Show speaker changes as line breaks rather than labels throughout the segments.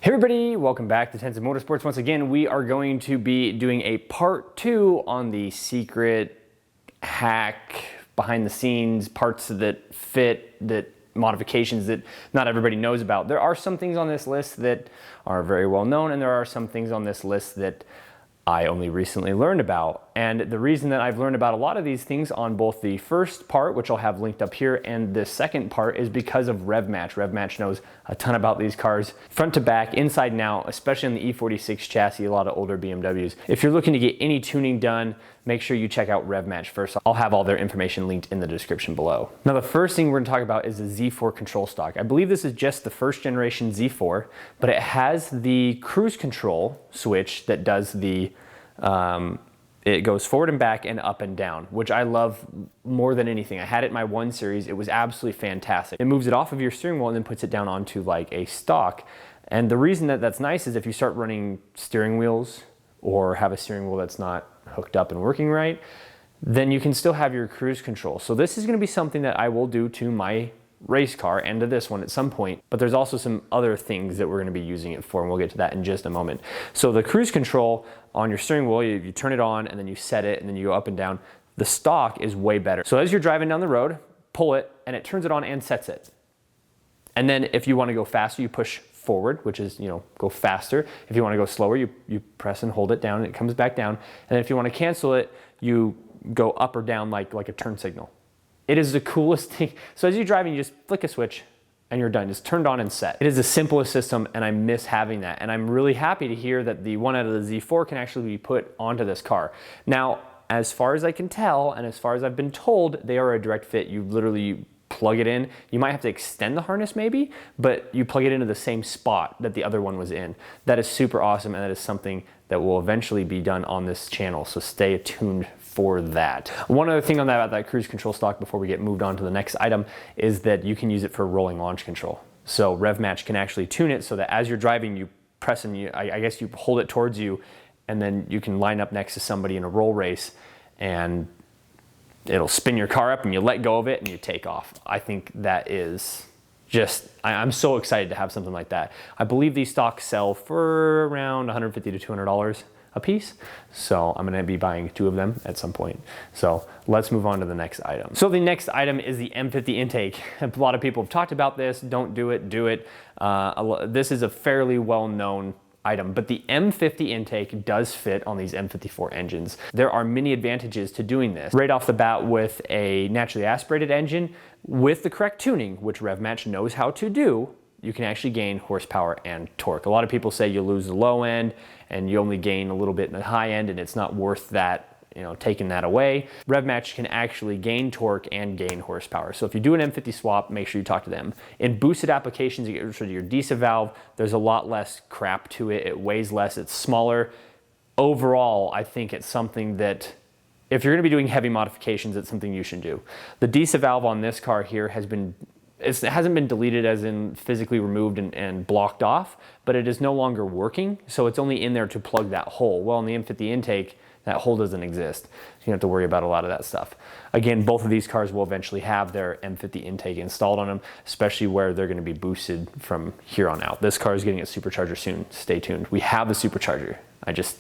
Hey everybody, welcome back to Tenza Motorsports. Once again, we are going to be doing a part 2 on the secret hack, behind the scenes, parts that fit, that modifications that not everybody knows about. There are some things on this list that are very well known, and there are some things on this list that I only recently learned about. And the reason that I've learned about a lot of these things on both the first part, which I'll have linked up here, and the second part is because of Revmatch. Revmatch knows a ton about these cars, front to back, inside and out, especially on the E46 chassis, a lot of older BMWs. If you're looking to get any tuning done, make sure you check out Revmatch first. I'll have all their information linked in the description below. Now, the first thing we're gonna talk about is the Z4 control stock. I believe this is just the first generation Z4, but it has the cruise control switch that does the it goes forward and back and up and down, which I love more than anything. I had it in my 1 Series. It was absolutely fantastic. It moves it off of your steering wheel and then puts it down onto like a stock. And the reason that that's nice is if you start running steering wheels or have a steering wheel that's not hooked up and working right, then you can still have your cruise control. So this is gonna be something that I will do to my race car and to this one at some point, but there's also some other things that we're going to be using it for, and we'll get to that in just a moment. So the cruise control on your steering wheel, you turn it on and then you set it and then you go up and down. The stock is way better. So as you're driving down the road, pull it and it turns it on and sets it. And then if you want to go faster, you push forward, which is, go faster. If you want to go slower, you press and hold it down and it comes back down. And then if you want to cancel it, you go up or down like a turn signal. It is the coolest thing. So as you're driving, you just flick a switch and you're done. It's turned on and set. It is the simplest system and I miss having that. And I'm really happy to hear that the one out of the Z4 can actually be put onto this car. Now, as far as I can tell, and as far as I've been told, they are a direct fit. You literally plug it in. You might have to extend the harness maybe, but you plug it into the same spot that the other one was in. That is super awesome, and that is something that will eventually be done on this channel, so stay tuned for that. One other thing on that about that cruise control stock before we get moved on to the next item is that you can use it for rolling launch control. So Revmatch can actually tune it so that as you're driving, you press and I guess you hold it towards you, and then you can line up next to somebody in a roll race and it'll spin your car up and you let go of it and you take off. I think that is just, I'm so excited to have something like that. I believe these stocks sell for around $150 to $200 a piece. So I'm gonna be buying 2 of them at some point. So let's move on to the next item. So the next item is the M50 Intake. A lot of people have talked about this. Don't do it, do it. This is a fairly well-known item, but the M50 Intake does fit on these M54 engines. There are many advantages to doing this. Right off the bat, with a naturally aspirated engine, with the correct tuning, which Revmatch knows how to do, you can actually gain horsepower and torque. A lot of people say you lose the low end and you only gain a little bit in the high end, and it's not worth that, taking that away. Revmatch can actually gain torque and gain horsepower. So if you do an M50 swap, make sure you talk to them. In boosted applications, you get rid of your DC valve. There's a lot less crap to it. It weighs less, it's smaller. Overall, I think it's something that if you're gonna be doing heavy modifications, it's something you should do. The DC valve on this car here it hasn't been deleted as in physically removed and blocked off, but it is no longer working. So it's only in there to plug that hole. Well, in the M50 Intake, that hole doesn't exist. So you don't have to worry about a lot of that stuff. Again, both of these cars will eventually have their M50 Intake installed on them, especially where they're gonna be boosted from here on out. This car is getting a supercharger soon. Stay tuned. We have the supercharger. I just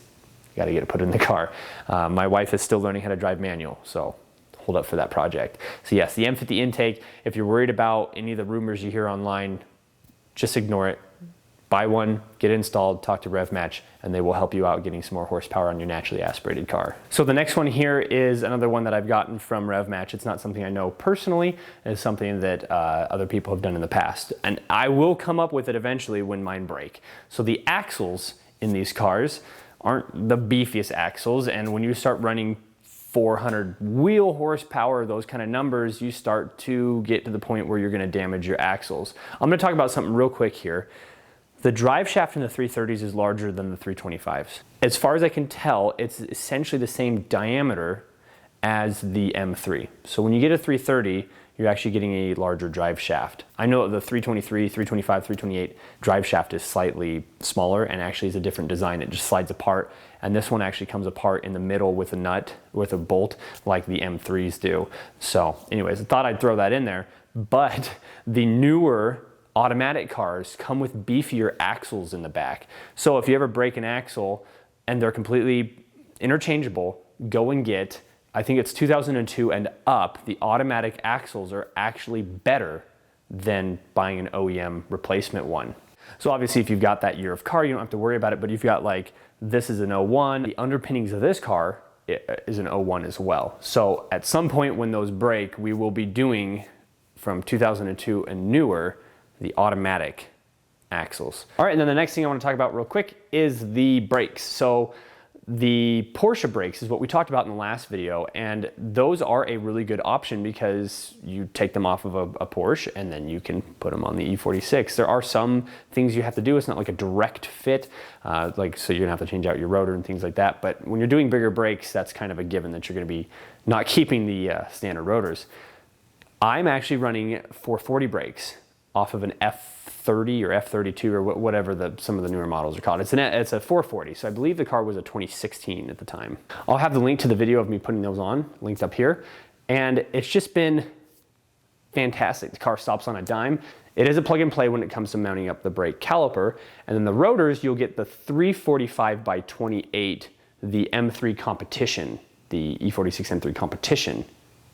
gotta get it put in the car. My wife is still learning how to drive manual, so hold up for that project. So yes, the M50 Intake, if you're worried about any of the rumors you hear online, just ignore it. Buy one, get it installed, talk to Revmatch, and they will help you out getting some more horsepower on your naturally aspirated car. So the next one here is another one that I've gotten from Revmatch. It's not something I know personally. It's something that other people have done in the past. And I will come up with it eventually when mine break. So the axles in these cars aren't the beefiest axles, and when you start running 400 wheel horsepower, those kind of numbers, you start to get to the point where you're gonna damage your axles. I'm gonna talk about something real quick here. The drive shaft in the 330s is larger than the 325s. As far as I can tell, it's essentially the same diameter as the M3. So when you get a 330, you're actually getting a larger drive shaft. I know the 323, 325, 328 drive shaft is slightly smaller and actually is a different design. It just slides apart. And this one actually comes apart in the middle with a nut, with a bolt, like the M3s do. So anyways, I thought I'd throw that in there. But the newer automatic cars come with beefier axles in the back. So if you ever break an axle and they're completely interchangeable, go and get, I think it's 2002 and up, the automatic axles are actually better than buying an OEM replacement one. So obviously if you've got that year of car, you don't have to worry about it, but if you've got like, this is an 01, the underpinnings of this car is an 01 as well. So at some point when those break, we will be doing from 2002 and newer, the automatic axles. All right, and then the next thing I want to talk about real quick is the brakes. So the Porsche brakes is what we talked about in the last video, and those are a really good option because you take them off of a Porsche and then you can put them on the E46. There are some things you have to do. It's not like a direct fit, so you're gonna have to change out your rotor and things like that. But when you're doing bigger brakes, that's kind of a given that you're gonna be not keeping the standard rotors. I'm actually running 440 brakes off of an F30 or F32 or whatever some of the newer models are called. It's a 440, so I believe the car was a 2016 at the time. I'll have the link to the video of me putting those on, linked up here, and it's just been fantastic. The car stops on a dime. It is a plug and play when it comes to mounting up the brake caliper, and then the rotors, you'll get the 345 by 28, the M3 competition, the E46 M3 competition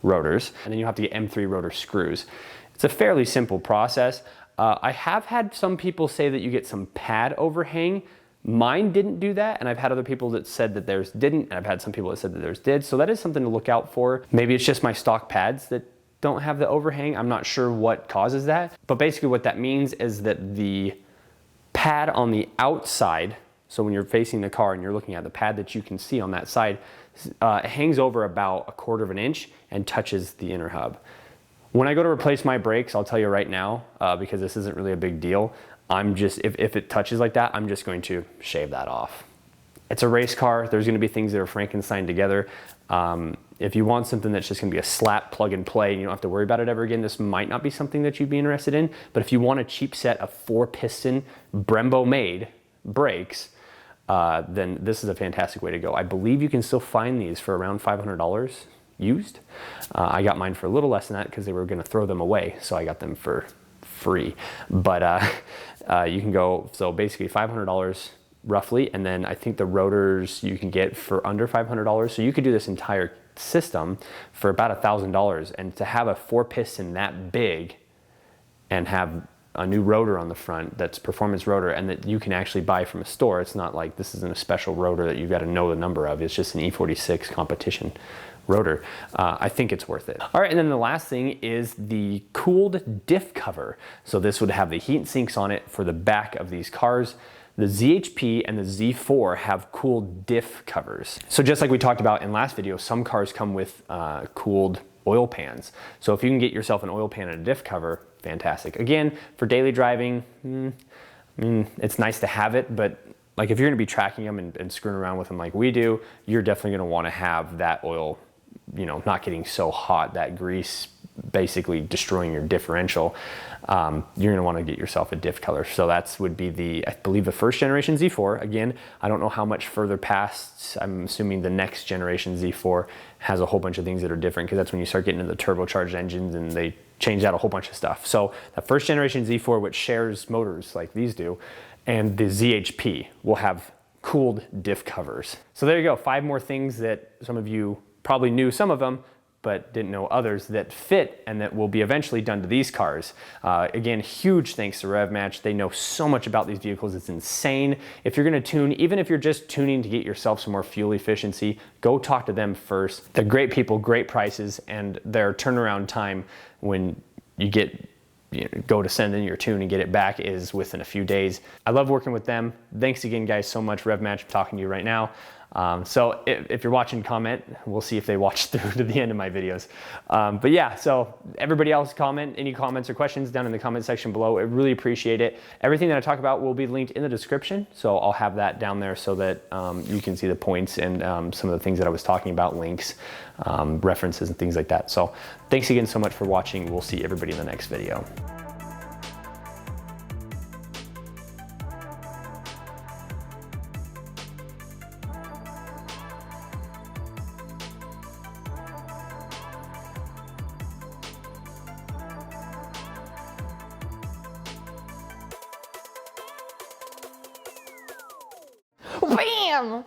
rotors, and then you have to get M3 rotor screws. It's a fairly simple process. I have had some people say that you get some pad overhang. Mine didn't do that, and I've had other people that said that theirs didn't, and I've had some people that said that theirs did, so that is something to look out for. Maybe it's just my stock pads that don't have the overhang. I'm not sure what causes that, but basically what that means is that the pad on the outside, so when you're facing the car and you're looking at the pad that you can see on that side, it hangs over about 1/4 of an inch and touches the inner hub. When I go to replace my brakes, I'll tell you right now, because this isn't really a big deal, if it touches like that, I'm just going to shave that off. It's a race car. There's gonna be things that are Frankenstein together. If you want something that's just gonna be a slap plug and play and you don't have to worry about it ever again, this might not be something that you'd be interested in. But if you want a cheap set of 4-piston Brembo made brakes, then this is a fantastic way to go. I believe you can still find these for around $500 used. I got mine for a little less than that because they were going to throw them away, so I got them for free. But you can go, so basically $500 roughly, and then I think the rotors you can get for under $500. So you could do this entire system for about $1,000, and to have a 4-piston that big and have a new rotor on the front that's performance rotor and that you can actually buy from a store. It's not like this isn't a special rotor that you've got to know the number of. It's just an E46 competition rotor. I think it's worth it. All right, and then the last thing is the cooled diff cover. So this would have the heat sinks on it for the back of these cars. The ZHP and the Z4 have cooled diff covers. So just like we talked about in last video, some cars come with cooled oil pans. So if you can get yourself an oil pan and a diff cover, fantastic. Again, for daily driving, it's nice to have it, but like if you're gonna be tracking them and screwing around with them like we do, you're definitely gonna wanna have that oil, not getting so hot, that grease basically destroying your differential. You're gonna wanna get yourself a diff color. So that would be I believe the first generation Z4. Again, I don't know how much further past, I'm assuming the next generation Z4 has a whole bunch of things that are different, because that's when you start getting into the turbocharged engines and they change out a whole bunch of stuff. So the first generation Z4, which shares motors like these do, and the ZHP will have cooled diff covers. So there you go, 5 more things that some of you probably knew some of them, but didn't know others that fit and that will be eventually done to these cars. Again, huge thanks to Revmatch. They know so much about these vehicles, it's insane. If you're gonna tune, even if you're just tuning to get yourself some more fuel efficiency, go talk to them first. They're great people, great prices, and their turnaround time when you go to send in your tune and get it back is within a few days. I love working with them. Thanks again, guys, so much. Revmatch, I'm talking to you right now. So if you're watching, comment. We'll see if they watch through to the end of my videos. But yeah, so everybody else comment, any comments or questions down in the comment section below. I really appreciate it. Everything that I talk about will be linked in the description. So I'll have that down there so that you can see the points and some of the things that I was talking about, links, references and things like that. So thanks again so much for watching. We'll see everybody in the next video.
Bam!